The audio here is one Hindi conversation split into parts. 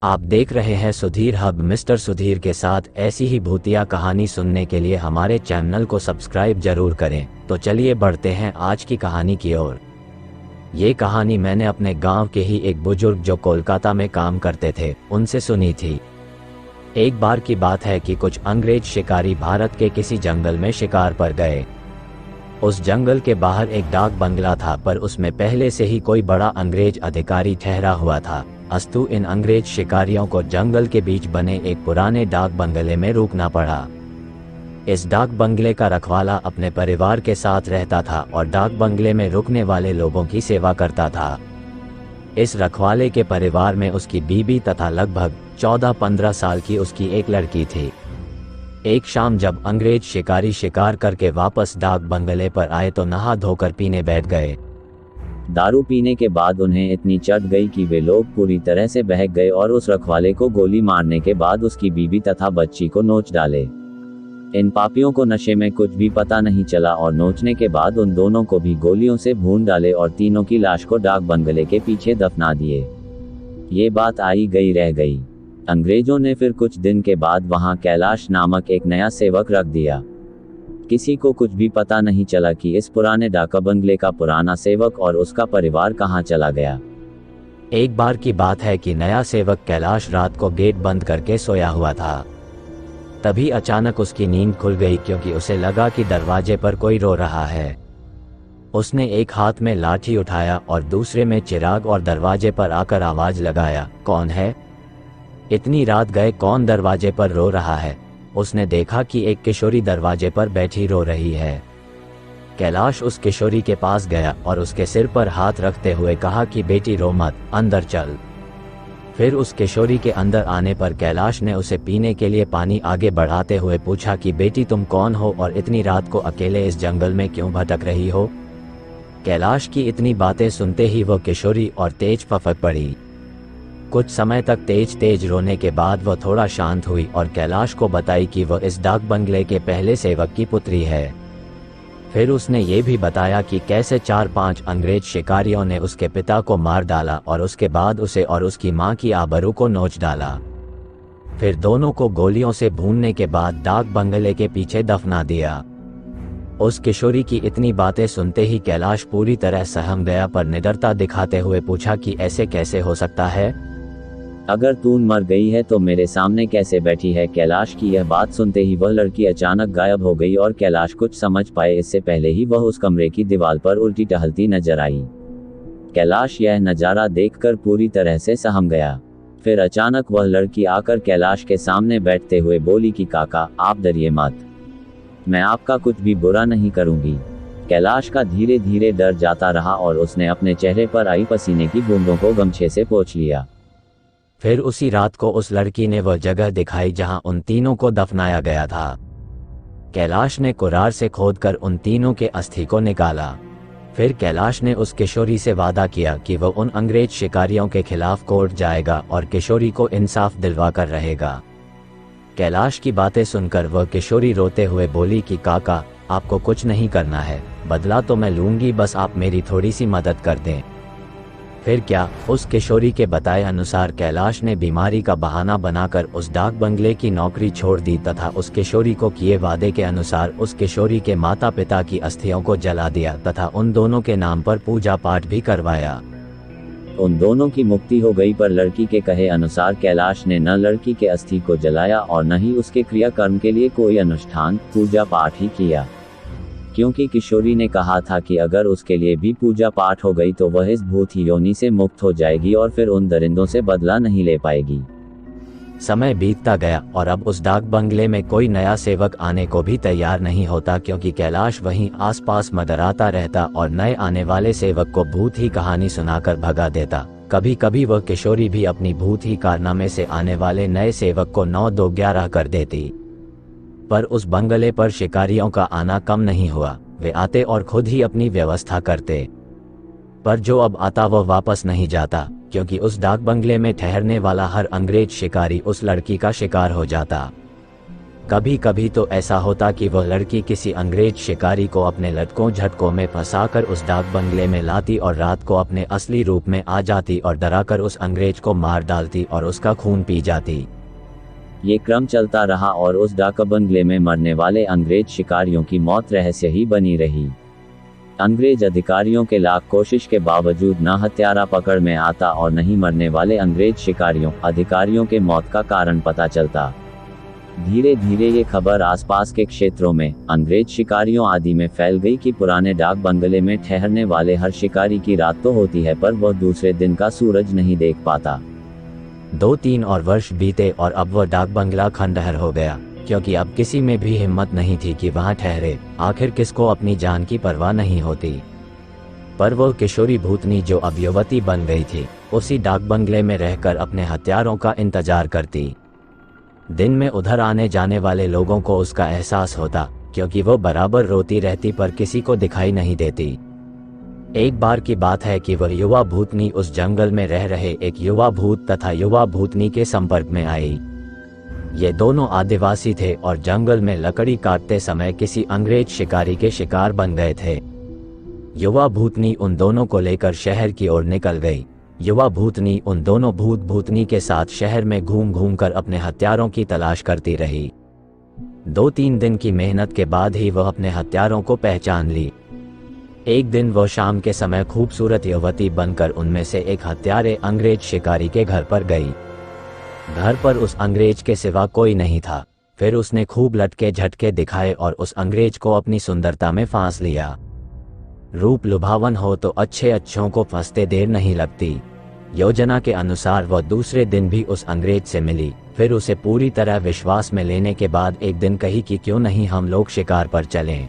आप देख रहे हैं सुधीर हब। मिस्टर सुधीर के साथ ऐसी ही भूतिया कहानी सुनने के लिए हमारे चैनल को सब्सक्राइब जरूर करें। तो चलिए बढ़ते हैं आज की कहानी की ओर। ये कहानी मैंने अपने गांव के ही एक बुजुर्ग जो कोलकाता में काम करते थे उनसे सुनी थी। एक बार की बात है कि कुछ अंग्रेज शिकारी भारत के किसी जंगल में शिकार पर गए। उस जंगल के बाहर एक डाक बंगला था, पर उसमें पहले से ही कोई बड़ा अंग्रेज अधिकारी ठहरा हुआ था। अस्तु इन अंग्रेज शिकारियों को जंगल के बीच बने एक पुराने डाक बंगले में रुकना पड़ा। इस डाक बंगले का रखवाला अपने परिवार के साथ रहता था और डाक बंगले में रुकने वाले लोगों की सेवा करता था। इस रखवाले के परिवार में उसकी बीबी तथा लगभग 14-15 साल की उसकी एक लड़की थी। एक शाम जब अंग्रेज शिकारी शिकार करके वापस डाक बंगले पर आए तो नहा धोकर पीने बैठ गए। दारू पीने के बाद उन्हें इतनी चढ़ गई कि वे लोग पूरी तरह से बहक गए और उस रखवाले को गोली मारने के बाद उसकी बीबी तथा बच्ची को नोच डाले। इन पापियों को नशे में कुछ भी पता नहीं चला और नोचने के बाद उन दोनों को भी गोलियों से भून डाले और तीनों की लाश को डाक बंगले के पीछे दफना दिए। ये बात आई गई रह गई। अंग्रेजों ने फिर कुछ दिन के बाद वहां कैलाश नामक एक नया सेवक रख दिया। किसी को कुछ भी पता नहीं चला कि इस पुराने डाक बंगले का पुराना सेवक और उसका परिवार कहां चला गया। एक बार की बात है कि नया सेवक कैलाश रात को गेट बंद करके सोया हुआ था। तभी अचानक उसकी नींद खुल गई क्योंकि उसे लगा कि दरवाजे पर कोई रो रहा है। उसने एक हाथ में लाठी उठाया और दूसरे में चिराग और दरवाजे पर आकर आवाज लगाया, कौन है? इतनी रात गए कौन दरवाजे पर रो रहा है? उसने देखा कि एक किशोरी दरवाजे पर बैठी रो रही है। कैलाश उस किशोरी के पास गया और उसके सिर पर हाथ रखते हुए कहा कि बेटी रो मत, अंदर चल। फिर उस किशोरी के अंदर आने पर कैलाश ने उसे पीने के लिए पानी आगे बढ़ाते हुए पूछा कि बेटी तुम कौन हो और इतनी रात को अकेले इस जंगल में क्यों भटक रही हो? कैलाश की इतनी बातें सुनते ही वो किशोरी और तेज फफक पड़ी। कुछ समय तक तेज तेज रोने के बाद वह थोड़ा शांत हुई और कैलाश को बताई कि वह इस डाक बंगले के पहले सेवक की पुत्री है। फिर उसने ये भी बताया कि कैसे 4-5 अंग्रेज शिकारियों ने उसके पिता को मार डाला और उसके बाद उसे और उसकी मां की आबरू को नोच डाला। फिर दोनों को गोलियों से भूनने के बाद डाक बंगले के पीछे दफना दिया। उस किशोरी की इतनी बातें सुनते ही कैलाश पूरी तरह सहम गया, पर निडरता दिखाते हुए पूछा कि ऐसे कैसे हो सकता है? अगर तू मर गई है तो मेरे सामने कैसे बैठी है? कैलाश की यह बात सुनते ही वह लड़की अचानक गायब हो गई और कैलाश कुछ समझ पाए इससे पहले ही वह उस कमरे की दीवार पर उल्टी टहलती नजर आई। कैलाश यह नजारा देखकर पूरी तरह से सहम गया। फिर अचानक वह लड़की आकर कैलाश के सामने बैठते हुए बोली कि काका आप डरिए मत, मैं आपका कुछ भी बुरा नहीं करूंगी। कैलाश का धीरे धीरे डर जाता रहा और उसने अपने चेहरे पर आई पसीने की बूंदों को गमछे से पोंछ लिया। फिर उसी रात को उस लड़की ने वह जगह दिखाई जहां उन तीनों को दफनाया गया था। कैलाश ने कुरार से खोदकर उन तीनों के अस्थि को निकाला। फिर कैलाश ने उस किशोरी से वादा किया कि वह उन अंग्रेज शिकारियों के खिलाफ कोर्ट जाएगा और किशोरी को इंसाफ दिलवा कर रहेगा। कैलाश की बातें सुनकर वह किशोरी रोते हुए बोली कि काका आपको कुछ नहीं करना है, बदला तो मैं लूंगी, बस आप मेरी थोड़ी सी मदद कर दें। फिर क्या, उस किशोरी के बताए अनुसार कैलाश ने बीमारी का बहाना बनाकर उस डाक बंगले की नौकरी छोड़ दी तथा उस किशोरी को किए वादे के अनुसार उस किशोरी के माता पिता की अस्थियों को जला दिया तथा उन दोनों के नाम पर पूजा पाठ भी करवाया। उन दोनों की मुक्ति हो गई, पर लड़की के कहे अनुसार कैलाश ने न लड़की के अस्थि को जलाया और न ही उसके क्रियाकर्म के लिए कोई अनुष्ठान पूजा पाठ ही किया, क्योंकि किशोरी ने कहा था कि अगर उसके लिए भी पूजा पाठ हो गई तो वह इस भूत योनि से मुक्त हो जाएगी और फिर उन दरिंदों से बदला नहीं ले पाएगी। समय बीतता गया और अब उस डाक बंगले में कोई नया सेवक आने को भी तैयार नहीं होता, क्योंकि कैलाश वहीं आसपास मदराता रहता और नए आने वाले सेवक को भूत ही कहानी सुनाकर भगा देता। कभी कभी वह किशोरी भी अपनी भूत ही कारनामे से आने वाले नए सेवक को 9-2-11 कर देती। पर उस बंगले पर शिकारियों का आना कम नहीं हुआ। वे आते और खुद ही अपनी व्यवस्था करते, पर जो अब आता वह वापस नहीं जाता, क्योंकि उस डाक बंगले में ठहरने वाला हर अंग्रेज शिकारी उस लड़की का शिकार हो जाता। कभी कभी तो ऐसा होता कि वह लड़की किसी अंग्रेज शिकारी को अपने लटकों झटकों में फंसाकर उस डाक बंगले में लाती और रात को अपने असली रूप में आ जाती और डराकर उस अंग्रेज को मार डालती और उसका खून पी जाती। ये क्रम चलता रहा और उस डाक बंगले में मरने वाले अंग्रेज शिकारियों की मौत रहस्य ही बनी रही। अंग्रेज अधिकारियों के लाख कोशिश के बावजूद न हत्यारा पकड़ में आता और नहीं मरने वाले अंग्रेज शिकारियों अधिकारियों के मौत का कारण पता चलता। धीरे धीरे ये खबर आसपास के क्षेत्रों में अंग्रेज शिकारियों आदि में फैल गई कि पुराने डाक बंगले में ठहरने वाले हर शिकारी की रात तो होती है पर वह दूसरे दिन का सूरज नहीं देख पाता। 2-3 और वर्ष बीते और अब वह डाक बंगला खंडहर हो गया, क्योंकि अब किसी में भी हिम्मत नहीं थी कि वहां ठहरे। आखिर किसको अपनी जान की परवाह नहीं होती। पर वो किशोरी भूतनी जो अब युवती बन गई थी, उसी डाक बंगले में रहकर अपने हत्यारों का इंतजार करती। दिन में उधर आने जाने वाले लोगों को उसका एहसास होता, क्योंकि वो बराबर रोती रहती पर किसी को दिखाई नहीं देती। एक बार की बात है कि वह युवा भूतनी उस जंगल में रह रहे एक युवा भूत तथा युवा भूतनी के संपर्क में आई। ये दोनों आदिवासी थे और जंगल में लकड़ी काटते समय किसी अंग्रेज शिकारी के शिकार बन गए थे। युवा भूतनी उन दोनों को लेकर शहर की ओर निकल गई। युवा भूतनी उन दोनों भूत भूतनी के साथ शहर में घूम घूम कर अपने हत्यारों की तलाश करती रही। 2-3 दिन की मेहनत के बाद ही वह अपने हत्यारों को पहचान ली। एक दिन वह शाम के समय खूबसूरत युवती बनकर उनमें से एक हत्यारे अंग्रेज शिकारी के घर पर गई। घर पर उस अंग्रेज के सिवा कोई नहीं था। फिर उसने खूब लटके झटके दिखाए और उस अंग्रेज को अपनी सुंदरता में फांस लिया। रूप लुभावन हो तो अच्छे अच्छों को फंसते देर नहीं लगती। योजना के अनुसार वह दूसरे दिन भी उस अंग्रेज से मिली। फिर उसे पूरी तरह विश्वास में लेने के बाद एक दिन कही कि क्यों नहीं हम लोग शिकार पर चलें।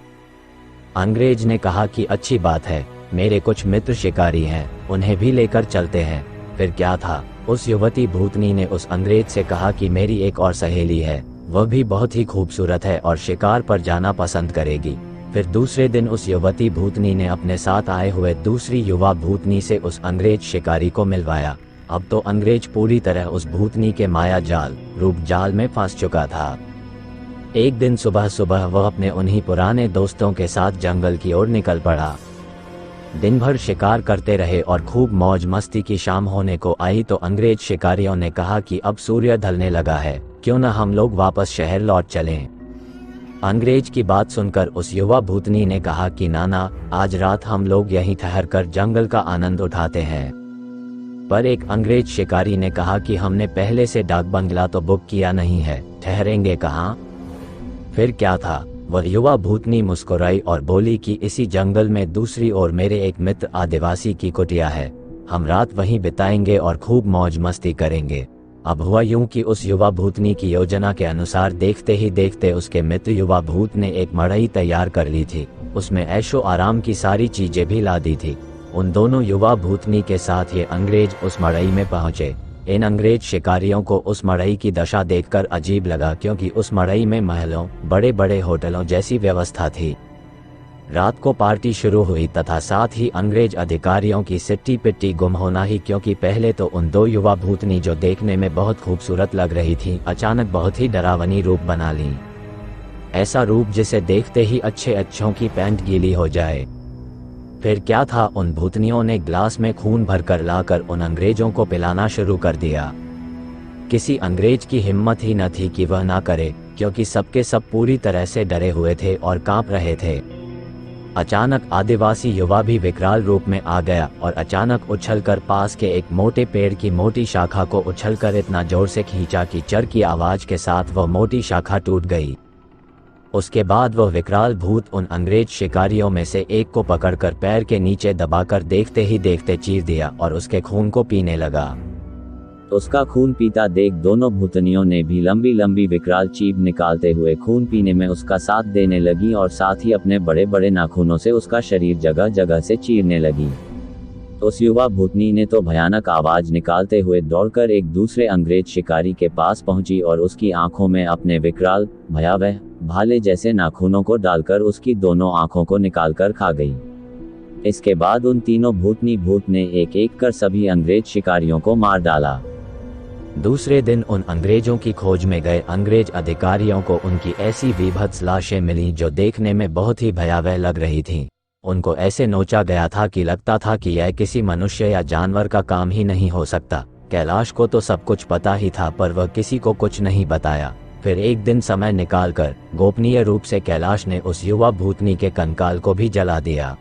अंग्रेज ने कहा कि अच्छी बात है, मेरे कुछ मित्र शिकारी हैं, उन्हें भी लेकर चलते हैं। फिर क्या था, उस युवती भूतनी ने उस अंग्रेज से कहा कि मेरी एक और सहेली है, वह भी बहुत ही खूबसूरत है और शिकार पर जाना पसंद करेगी। फिर दूसरे दिन उस युवती भूतनी ने अपने साथ आए हुए दूसरी युवा भूतनी से उस अंग्रेज शिकारी को मिलवाया। अब तो अंग्रेज पूरी तरह उस भूतनी के माया जाल रूप जाल में फंस चुका था। एक दिन सुबह सुबह वह अपने उन्हीं पुराने दोस्तों के साथ जंगल की ओर निकल पड़ा। दिन भर शिकार करते रहे और खूब मौज मस्ती की शाम होने को आई तो अंग्रेज शिकारियों ने कहा कि अब सूर्य ढलने लगा है, क्यों न हम लोग वापस शहर लौट चलें। अंग्रेज की बात सुनकर उस युवा भूतनी ने कहा कि नाना, आज रात हम लोग यहीं ठहरकर जंगल का आनंद उठाते हैं। पर एक अंग्रेज शिकारी ने कहा कि हमने पहले से डाक बंगला तो बुक किया नहीं है, ठहरेंगे कहाँ। फिर क्या था, वह युवा भूतनी मुस्कुराई और बोली कि इसी जंगल में दूसरी ओर मेरे एक मित्र आदिवासी की कुटिया है, हम रात वहीं बिताएंगे और खूब मौज मस्ती करेंगे। अब हुआ यूं कि उस युवा भूतनी की योजना के अनुसार देखते ही देखते उसके मित्र युवा भूत ने एक मड़ई तैयार कर ली थी। उसमें ऐशो आराम की सारी चीजें भी ला दी थी। उन दोनों युवा भूतनी के साथ ये अंग्रेज उस मड़ई में पहुंचे। इन अंग्रेज शिकारियों को उस मड़ई की दशा देखकर अजीब लगा, क्योंकि उस मड़ई में महलों, बड़े बड़े होटलों जैसी व्यवस्था थी। रात को पार्टी शुरू हुई तथा साथ ही अंग्रेज अधिकारियों की सिट्टी पिट्टी गुम होना ही, क्योंकि पहले तो उन दो युवा भूतनी जो देखने में बहुत खूबसूरत लग रही थी, अचानक बहुत ही डरावनी रूप बना ली। ऐसा रूप जिसे देखते ही अच्छे अच्छों की पैंट गीली हो जाए। फिर क्या था, उन भूतनियों ने ग्लास में खून भरकर लाकर उन अंग्रेजों को पिलाना शुरू कर दिया। किसी अंग्रेज की हिम्मत ही न थी कि वह ना करे, क्योंकि सबके सब पूरी तरह से डरे हुए थे और कांप रहे थे। अचानक आदिवासी युवा भी विकराल रूप में आ गया और अचानक उछलकर पास के एक मोटे पेड़ की मोटी शाखा को उछलकर इतना जोर से खींचा कि चर की आवाज के साथ वह मोटी शाखा टूट गई। उसके बाद वह विकराल भूत उन अंग्रेज शिकारियों में से एक को पकड़कर पैर के नीचे दबाकर देखते ही देखते चीर दिया और उसके खून को पीने लगा। उसका खून पीता देख दोनों भूतनियों ने भी लंबी लंबी विकराल चीख निकालते हुए खून पीने में उसका साथ देने लगी और साथ ही अपने बड़े बड़े नाखूनों से उसका शरीर जगह जगह से चीरने लगी। उस युवा भूतनी ने तो भयानक आवाज निकालते हुए दौड़कर एक दूसरे अंग्रेज शिकारी के पास पहुंची और उसकी आंखों में अपने विकराल, भयावह, भाले जैसे नाखूनों को डालकर उसकी दोनों आंखों को निकालकर खा गई। इसके बाद उन तीनों भूतनी भूत ने एक एक कर सभी अंग्रेज शिकारियों को मार डाला। दूसरे दिन उन अंग्रेजों की खोज में गए अंग्रेज अधिकारियों को उनकी ऐसी विभत्स लाशें मिली जो देखने में बहुत ही भयावह लग रही थीं। उनको ऐसे नोचा गया था कि लगता था कि यह किसी मनुष्य या जानवर का काम ही नहीं हो सकता। कैलाश को तो सब कुछ पता ही था, पर वह किसी को कुछ नहीं बताया। फिर एक दिन समय निकालकर गोपनीय रूप से कैलाश ने उस युवा भूतनी के कंकाल को भी जला दिया।